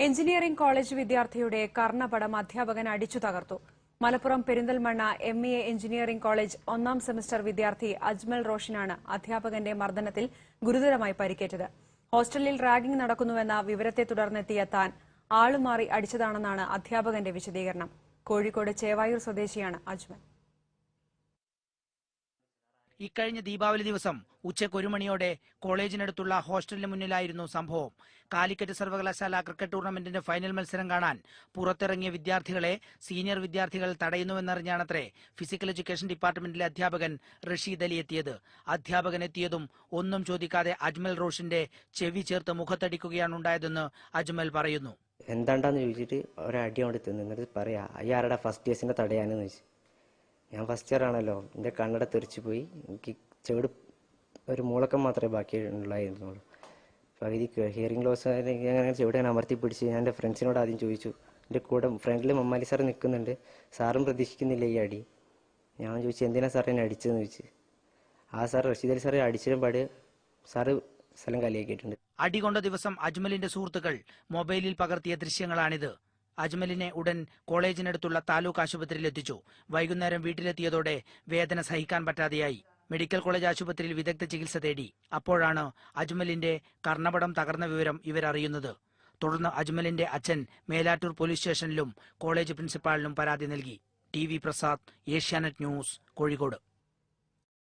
Engineering college വിദ്യാർത്ഥിയുടെ കർണപടം അധ്യാപകൻ അടിച്ചു തകർത്തു. Malappuram Perinthalmanna MEA engineering college ഒന്നാം സെമസ്റ്റർ വിദ്യാർത്ഥി അജ്മൽ റോഷനാണ് അധ്യാപകന്റെ മർദ്ദനത്തിൽ ഗുരുതരമായി പരിക്കേറ്റത്. ഹോസ്റ്റലിൽ റാഗിംഗ് നടക്കുന്നുവെന്ന വിവരത്തെ തുടർന്നെത്തിയ താൻ ആളുമാറി അടിച്ചതാണെന്നാണ് അധ്യാപകന്റെ വിശദീകരണം. കോഴിക്കോട് ചേവായൂർ സ്വദേശിയാണ് അജ്മൽ. ഇക്കഴിഞ്ഞ ദീപാവലി ദിവസം ഉച്ചയ്ക്ക് 1 മണിയോടെ കോളേജിനടുത്തുള്ള ഹോസ്റ്റലിന് മുന്നിലായിരുന്നു സംഭവം. കാലിക്കറ്റ് സർവകലാശാല ക്രിക്കറ്റ് ടൂർണമെന്റിന്റെ ഫൈനൽ മത്സരം കാണാൻ പുറത്തിറങ്ങിയ വിദ്യാർത്ഥികളെ സീനിയർ വിദ്യാർത്ഥികൾ തടയുന്നുവെന്നറിഞ്ഞാണത്രേ ഫിസിക്കൽ എഡ്യൂക്കേഷൻ ഡിപ്പാർട്ട്മെന്റിലെ അധ്യാപകൻ റഷീദ് അലി എത്തിയത്. അധ്യാപകൻ എത്തിയതും ഒന്നും ചോദിക്കാതെ അജ്മൽ റോഷിന്റെ ചെവി ചേർത്ത് മുഖത്തടിക്കുകയാണ് ഉണ്ടായതെന്ന് അജ്മൽ പറയുന്നു. എന്താണ്ടാന്ന് ചോദിച്ചിട്ട് ഒരടി കൊണ്ട് തിന്നു. എന്നിട്ട് പറയാ അയ്യാരുടെ ഫസ്റ്റ് ഇയേഴ്സിന്റെ തടയാനെന്ന് ചോദിച്ചു. ഞാൻ ഫസ്റ്റ് ഇയർ ആണല്ലോ, എൻ്റെ കണ്ണട തെറിച്ചു പോയി. എനിക്ക് ചെവിട് ഒരു മൂളക്കം മാത്രമേ ബാക്കി ഉണ്ടായിരുന്നുള്ളൂ. പകുതി ഹിയറിംഗ് ലോസ് അങ്ങനെ ചെവിടെ ഞാൻ അമർത്തി പിടിച്ച് ഞാൻ എൻ്റെ ഫ്രണ്ട്സിനോട് ആദ്യം ചോദിച്ചു. എൻ്റെ കൂടെ ഫ്രണ്ടിൽ മമ്മാലി സാർ നിൽക്കുന്നുണ്ട്, സാറും പ്രതീക്ഷിക്കുന്നില്ല ഈ അടി. ഞാൻ ചോദിച്ചു എന്തിനാ സാർ എന്നെ അടിച്ചതെന്ന് ചോദിച്ചു. ആ സാർ റഷീദ് അലി സാറ് അടിച്ചതിനും പാട് സാറ് സ്ഥലം കാലിയാക്കിയിട്ടുണ്ട്. അടികൊണ്ട ദിവസം അജ്മലിന്റെ സുഹൃത്തുക്കൾ മൊബൈലിൽ പകർത്തിയ ദൃശ്യങ്ങളാണിത്. അജ്മലിനെ ഉടൻ കോളേജിനടുത്തുള്ള താലൂക്ക് ആശുപത്രിയിൽ എത്തിച്ചു. വൈകുന്നേരം വീട്ടിലെത്തിയതോടെ വേദന സഹിക്കാൻ പറ്റാതെയായി. മെഡിക്കൽ കോളേജ് ആശുപത്രിയിൽ വിദഗ്ധ ചികിത്സ തേടി. അപ്പോഴാണ് അജ്മലിന്റെ കർണപടം തകർന്ന വിവരം ഇവരറിയുന്നത്. തുടർന്ന് അജ്മലിന്റെ അച്ഛൻ മേലാറ്റൂർ പോലീസ് സ്റ്റേഷനിലും കോളേജ് പ്രിൻസിപ്പാളിനും പരാതി നൽകി. T V Prasad, Asianet news, Kozhikode.